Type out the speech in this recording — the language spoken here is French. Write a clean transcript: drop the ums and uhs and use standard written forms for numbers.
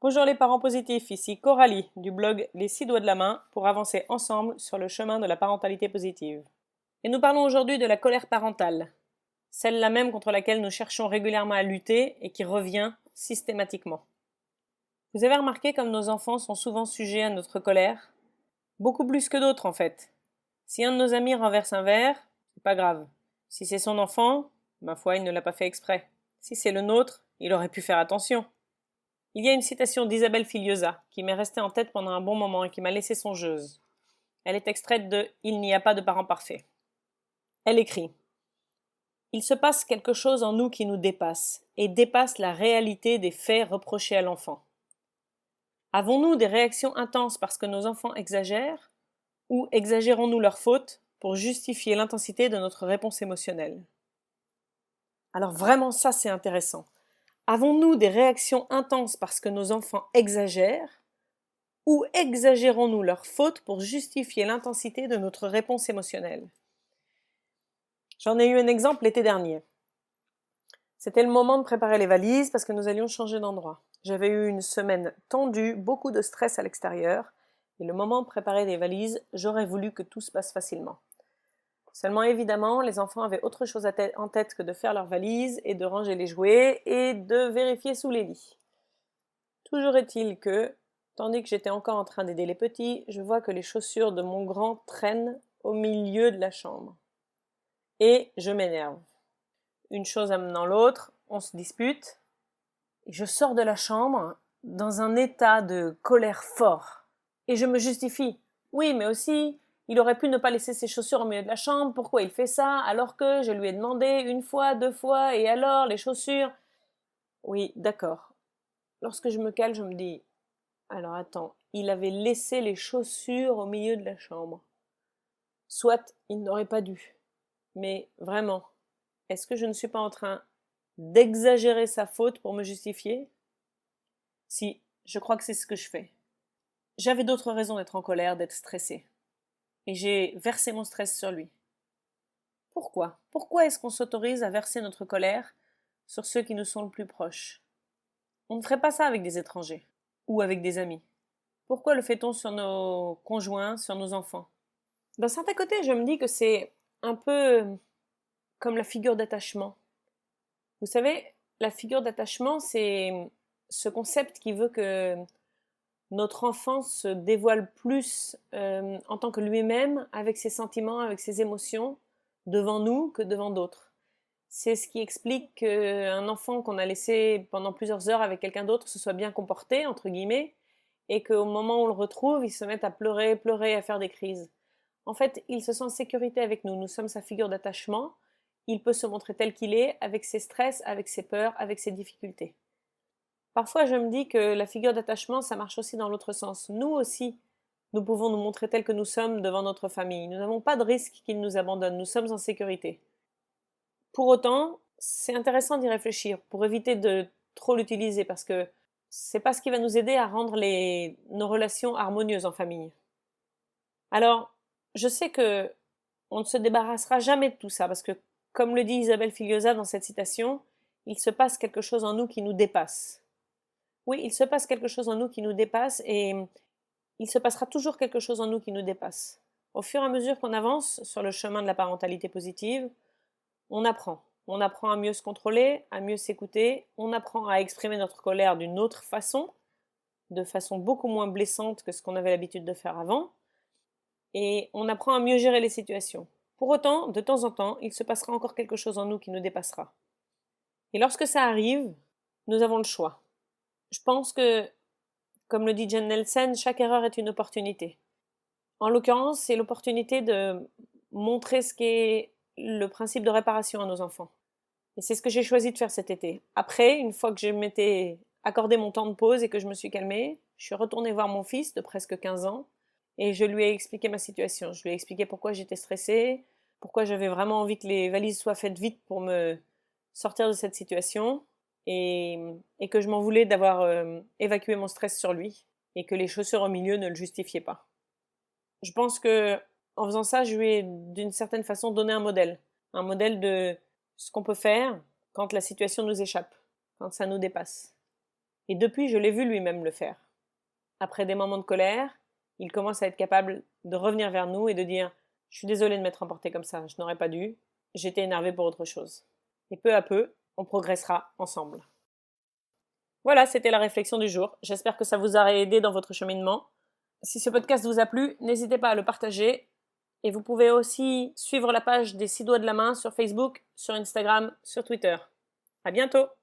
Bonjour les parents positifs, ici Coralie du blog Les 6 doigts de la main pour avancer ensemble sur le chemin de la parentalité positive. Et nous parlons aujourd'hui de la colère parentale, celle-là même contre laquelle nous cherchons régulièrement à lutter et qui revient systématiquement. Vous avez remarqué comme nos enfants sont souvent sujets à notre colère? Beaucoup plus que d'autres en fait. Si un de nos amis renverse un verre, c'est pas grave. Si c'est son enfant, ma foi, il ne l'a pas fait exprès. Si c'est le nôtre, il aurait pu faire attention. Il y a une citation d'Isabelle Filiosa qui m'est restée en tête pendant un bon moment et qui m'a laissée songeuse. Elle est extraite de Il n'y a pas de parents parfaits. Elle écrit: Il se passe quelque chose en nous qui nous dépasse et dépasse la réalité des faits reprochés à l'enfant. Avons-nous des réactions intenses parce que nos enfants exagèrent ou exagérons-nous leurs fautes pour justifier l'intensité de notre réponse émotionnelle? Alors vraiment ça c'est intéressant. Avons-nous des réactions intenses parce que nos enfants exagèrent ou exagérons-nous leurs fautes pour justifier l'intensité de notre réponse émotionnelle? J'en ai eu un exemple l'été dernier. C'était le moment de préparer les valises parce que nous allions changer d'endroit. J'avais eu une semaine tendue, beaucoup de stress à l'extérieur, et le moment de préparer les valises, j'aurais voulu que tout se passe facilement. Seulement évidemment, les enfants avaient autre chose en tête que de faire leurs valises et de ranger les jouets et de vérifier sous les lits. Toujours est-il que, tandis que j'étais encore en train d'aider les petits, je vois que les chaussures de mon grand traînent au milieu de la chambre. Et je m'énerve. Une chose amenant l'autre, on se dispute, et je sors de la chambre dans un état de colère fort. Et je me justifie. Oui, mais aussi, il aurait pu ne pas laisser ses chaussures au milieu de la chambre, pourquoi il fait ça, alors que je lui ai demandé une fois, deux fois, et alors, les chaussures? Oui, d'accord. Lorsque je me cale, je me dis, alors attends, il avait laissé les chaussures au milieu de la chambre. Soit il n'aurait pas dû. Mais vraiment, est-ce que je ne suis pas en train d'exagérer sa faute pour me justifier? Si, je crois que c'est ce que je fais. J'avais d'autres raisons d'être en colère, d'être stressée. Et j'ai versé mon stress sur lui. Pourquoi? Pourquoi est-ce qu'on s'autorise à verser notre colère sur ceux qui nous sont le plus proches? On ne ferait pas ça avec des étrangers ou avec des amis. Pourquoi le fait-on sur nos conjoints, sur nos enfants? D'un certain côté, je me dis que c'est un peu comme la figure d'attachement. Vous savez, la figure d'attachement, c'est ce concept qui veut que notre enfant se dévoile plus en tant que lui-même, avec ses sentiments, avec ses émotions, devant nous que devant d'autres. C'est ce qui explique qu'un enfant qu'on a laissé pendant plusieurs heures avec quelqu'un d'autre se soit bien comporté, entre guillemets, et qu'au moment où on le retrouve, il se mette à pleurer, pleurer, à faire des crises. En fait, il se sent en sécurité avec nous. Nous sommes sa figure d'attachement. Il peut se montrer tel qu'il est, avec ses stress, avec ses peurs, avec ses difficultés. Parfois, je me dis que la figure d'attachement, ça marche aussi dans l'autre sens. Nous aussi, nous pouvons nous montrer tels que nous sommes devant notre famille. Nous n'avons pas de risque qu'ils nous abandonnent. Nous sommes en sécurité. Pour autant, c'est intéressant d'y réfléchir pour éviter de trop l'utiliser parce que c'est pas ce qui va nous aider à rendre nos relations harmonieuses en famille. Alors, je sais que on ne se débarrassera jamais de tout ça parce que, comme le dit Isabelle Filiosa dans cette citation, il se passe quelque chose en nous qui nous dépasse. Oui, il se passe quelque chose en nous qui nous dépasse et il se passera toujours quelque chose en nous qui nous dépasse. Au fur et à mesure qu'on avance sur le chemin de la parentalité positive, on apprend. On apprend à mieux se contrôler, à mieux s'écouter, on apprend à exprimer notre colère d'une autre façon, de façon beaucoup moins blessante que ce qu'on avait l'habitude de faire avant, et on apprend à mieux gérer les situations. Pour autant, de temps en temps, il se passera encore quelque chose en nous qui nous dépassera. Et lorsque ça arrive, nous avons le choix. Je pense que, comme le dit Jen Nelson, chaque erreur est une opportunité. En l'occurrence, c'est l'opportunité de montrer ce qu'est le principe de réparation à nos enfants. Et c'est ce que j'ai choisi de faire cet été. Après, une fois que je m'étais accordé mon temps de pause et que je me suis calmée, je suis retournée voir mon fils de presque 15 ans et je lui ai expliqué ma situation. Je lui ai expliqué pourquoi j'étais stressée, pourquoi j'avais vraiment envie que les valises soient faites vite pour me sortir de cette situation et, et que je m'en voulais d'avoir évacué mon stress sur lui et que les chaussures au milieu ne le justifiaient pas. Je pense que en faisant ça, je lui ai d'une certaine façon donné un modèle de ce qu'on peut faire quand la situation nous échappe, quand ça nous dépasse. Et depuis, je l'ai vu lui-même le faire. Après des moments de colère, il commence à être capable de revenir vers nous et de dire « Je suis désolé de m'être emporté comme ça, je n'aurais pas dû, j'étais énervé pour autre chose. » Et peu à peu, on progressera ensemble. Voilà, c'était la réflexion du jour. J'espère que ça vous aura aidé dans votre cheminement. Si ce podcast vous a plu, n'hésitez pas à le partager. Et vous pouvez aussi suivre la page des 6 doigts de la main sur Facebook, sur Instagram, sur Twitter. À bientôt!